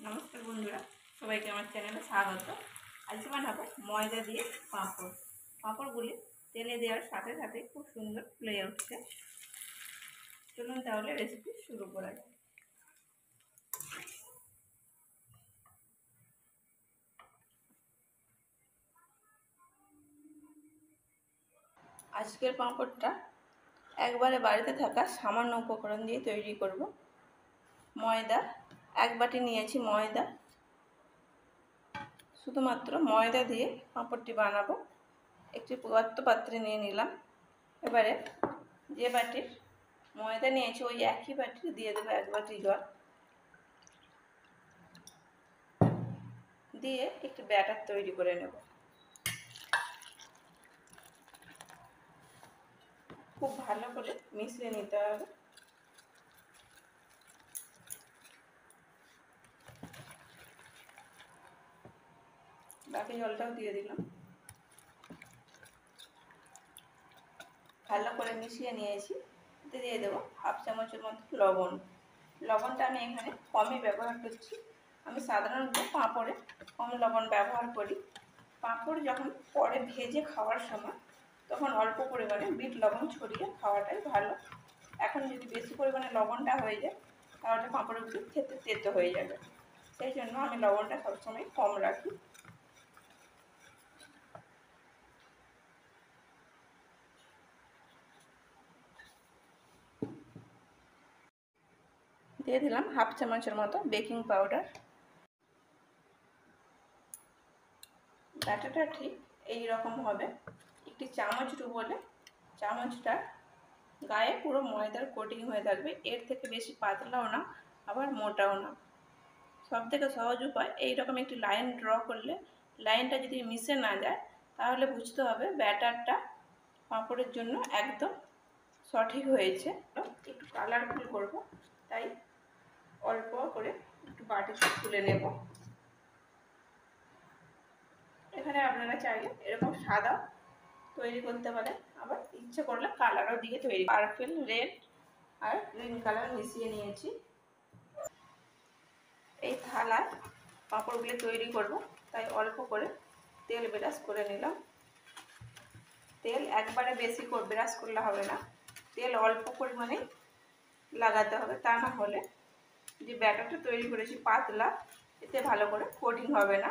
নমস্কার বন্ধুরা, সবাইকে আমার চ্যানেলে স্বাগত। আজকে বানাবো ময়দা দিয়ে পাঁপড়। পাঁপড়গুলি তেলে দেওয়ার সাথে সাথে খুব সুন্দর ফুলে উঠছে। চলুন তাহলে রেসিপি শুরু করা যায়। আজকের পাঁপড়টা একবারে বাড়িতে থাকা সামান্য উপকরণ দিয়ে তৈরি করব। ময়দা 1 বাটি নিয়েছি। ময়দা, শুধুমাত্র ময়দা দিয়ে পাঁপড়টি বানাবো। একটি গর্ত পাত্রে নিয়ে নিলাম। এবারে যে বাটির ময়দা নিয়েছি ওই একই বাটি দিয়ে দেবো 1 বাটি জল, দিয়ে একটি ব্যাটার তৈরি করে নেব। খুব ভালো করে মিশিয়ে নিতে হবে। বাকি জলটাও দিয়ে দিলাম। ভালো করে মিশিয়ে নিয়েছি। এতে দিয়ে দেবো 1/2 চামচের মতো লবণ। লবণটা আমি এখানে কমই ব্যবহার করছি। আমি সাধারণত পাঁপড়ে কম লবণ ব্যবহার করি। পাঁপড় যখন পরে ভেজে খাওয়ার সময় তখন অল্প পরিমাণে বিট লবণ ছড়িয়ে খাওয়াটাই ভালো। এখন যদি বেশি পরিমাণে লবণটা হয়ে যায় তাহলে পাঁপড়গুলো খেতে তেতো হয়ে যাবে। সেই জন্য আমি লবণটা সবসময় কম রাখি। দিয়ে দিলাম 1/2 চামচের মতো বেকিং পাউডার। ব্যাটারটা ঠিক এই রকম হবে। একটি চামচ ডুবোলে চামচটা গায়ে পুরো ময়দার কোটিং হয়ে থাকবে। এর থেকে বেশি পাতলাও না, আবার মোটাও না। সব থেকে সহজ উপায়, এইরকম একটি লাইন ড্র করলে লাইনটা যদি মিশে না যায় তাহলে বুঝতে হবে ব্যাটারটা পাঁপড়ের জন্য একদম সঠিক হয়েছে। একটু কালারফুল করব, তাই অল্প করে একটু বাটিতে তুলে নেব। এখানে আপনারা চাইলে এরকম সাদা তৈরি করতে পারেন, আবার ইচ্ছে করলে কালারও দিয়ে তৈরি। পার্পল, রেড আর গ্রিন কালার মিশিয়ে নিয়েছি। এই থালায় পাঁপড়গুলো তৈরি করব, তাই অল্প করে তেল ব্রাশ করে নিলাম। তেল একবারে বেশি করে ব্রাশ করলে হবে না, তেল অল্প পরিমাণে লাগাতে হবে। তা না হলে যে ব্যাটারটা তৈরি করেছি পাতলা, এতে ভালো করে কোটিং হবে না।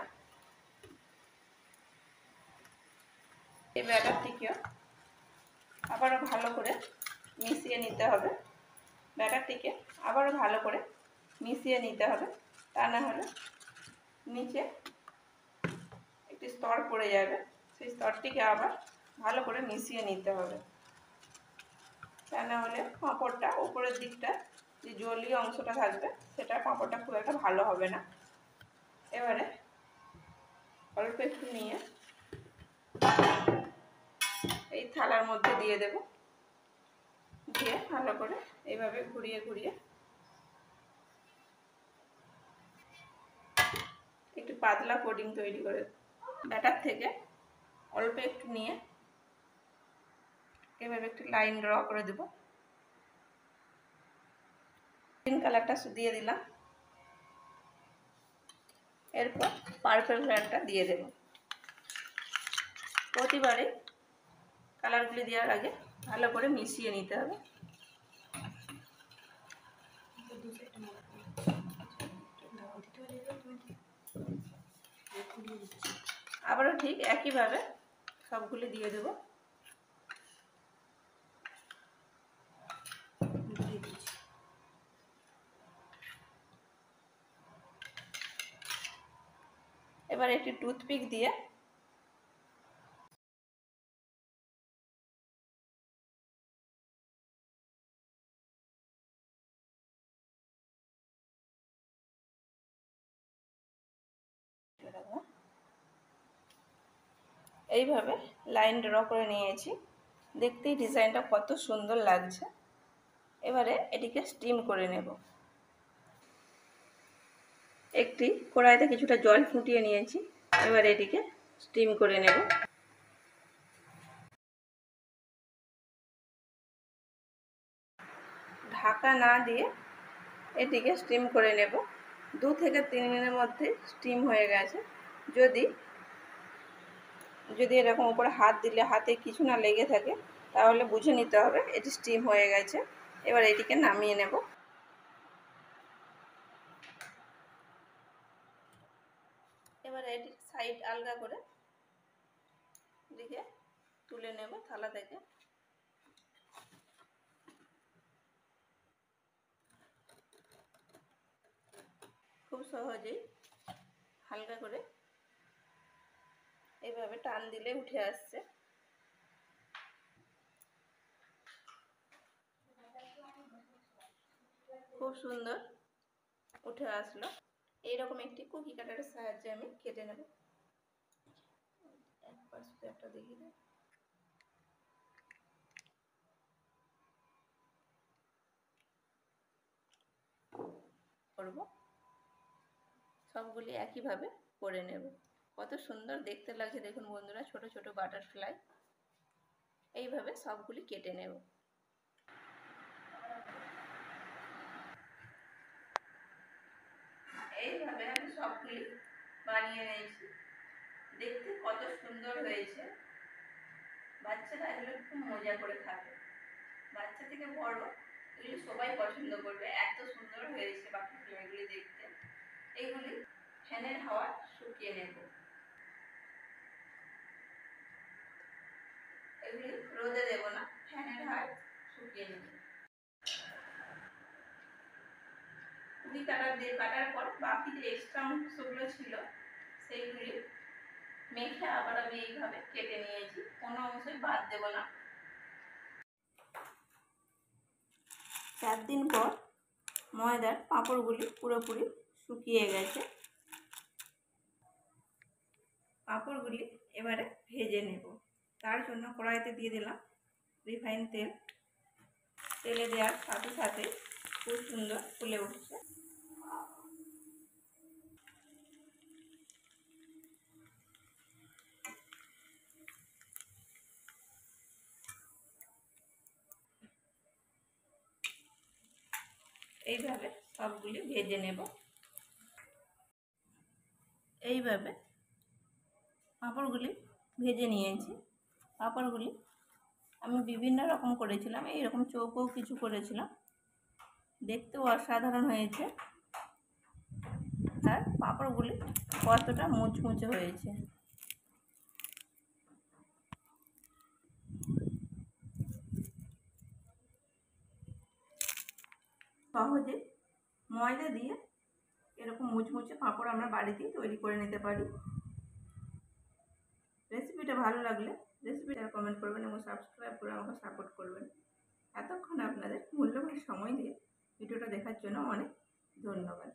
এই ব্যাটারটিকে আবারও ভালো করে মিশিয়ে নিতে হবে। ব্যাটারটিকে আবারও ভালো করে মিশিয়ে নিতে হবে, তা না হলে নিচে একটি স্তর পড়ে যাবে। সেই স্তরটিকে আবার ভালো করে মিশিয়ে নিতে হবে, তা না হলে পাঁপড়টা উপরের দিকটা যে জলীয় অংশটা থাকবে সেটা পাঁপড়টা খুব একটা ভালো হবে না। এবারে অল্প একটু নিয়ে এই থালার মধ্যে দিয়ে দেব। দিয়ে ভালো করে এইভাবে ঘুরিয়ে ঘুরিয়ে একটু পাতলা কোটিং তৈরি করে ব্যাটার থেকে অল্প একটু নিয়ে এভাবে একটু লাইন ড্র করে দেব। গ্রিন কালারটা দিয়ে দিলাম। এরপর পার্পল কালারটা দিয়ে দেব। প্রতিবারে কালারগুলি দেওয়ার আগে ভালো করে মিশিয়ে নিতে হবে। আবারও ঠিক একইভাবে সবগুলি দিয়ে দেব। এবার একটি টুথপিক দিয়ে এইভাবে লাইন ড্র করে নিয়েছি। দেখতেই ডিজাইনটা কত সুন্দর লাগছে। এবারে এটিকে স্টিম করে নেব। একটি কড়াইতে কিছুটা জল ফুটিয়ে নিয়েছি। এবার এটিকে স্টিম করে নেব। ঢাকা না দিয়ে এটিকে স্টিম করে নেব। 2 থেকে 3 মিনিটের মধ্যে স্টিম হয়ে গেছে। যদি এরকম উপরে হাত দিলে হাতে কিছু না লেগে থাকে তাহলে বুঝে নিতে হবে এটি স্টিম হয়ে গেছে। এবার এটিকে নামিয়ে নেব। এবার এটির সাইড আলগা করে দিকে তুলে নেব থালা থেকে। খুব সহজেই হালকা করে এইভাবে টান দিলে উঠে আসছে। খুব সুন্দর উঠে আসলো। এইরকম একটি কুকি কাটারের সাহায্যে আমি কেটে নেব। একবার শুধু একটা দেখিয়ে দেব। করব সবগুলি একইভাবে করে নেব। কত সুন্দর দেখতে লাগছে দেখুন বন্ধুরা, ছোট ছোট বাটারফ্লাই। এইভাবে সবগুলি কেটে নেব। এইভাবে আমি সবগুলি বানিয়ে নিয়েছি। দেখতে কত সুন্দর হয়েছে। বাচ্চারা এগুলো খুব মজা করে খাবে। বাচ্চা থেকে বড় এগুলি সবাই পছন্দ করবে, এত সুন্দর হয়েছে বাটারফ্লাইগুলি দেখতে। এইগুলি ফ্যানের হাওয়া শুকিয়ে নেব। এগুলি রোদে দেব না, ফ্যানের হাওয়ায় শুকিয়ে নেব। কুকি কাটার দিয়ে কাটার পর বাকি যে এক্সট্রা অংশগুলো ছিল সেইগুলি মেখে আবার আমি এইভাবে কেটে নিয়েছি, কোনো অংশই বাদ দেব না। 4 দিন পর ময়দার পাঁপড়গুলি পুরোপুরি শুকিয়ে গেছে। পাঁপড়গুলি এবারে ভেজে নেব। তার জন্য কড়াইতে দিয়ে দিলাম রিফাইন তেল। তেলে দেওয়ার সাথে সাথে খুব সুন্দর ফুলে উঠছে। এইভাবে সবগুলি ভেজে নেব। এইভাবে পাঁপড়গুলি ভেজে নিয়েছি। পাঁপড়গুলি আমি বিভিন্ন রকম করেছিলাম, এইরকম চৌকো কিছু করেছিলাম, দেখতেও অসাধারণ হয়েছে। আর পাঁপড়গুলি কতটা মুচমুচে হয়েছে। সহজে ময়দা দিয়ে এরকম মুচমুচে পাঁপড় আমরা বাড়িতেই তৈরি করে নিতে পারি। রেসিপিটা ভালো লাগলে রেসিপিটা কমেন্ট করবেন এবং সাবস্ক্রাইব করে আমাকে সাপোর্ট করবেন। এতক্ষণ আপনাদের মূল্যবান সময় দিয়ে ভিডিওটা দেখার জন্য অনেক ধন্যবাদ।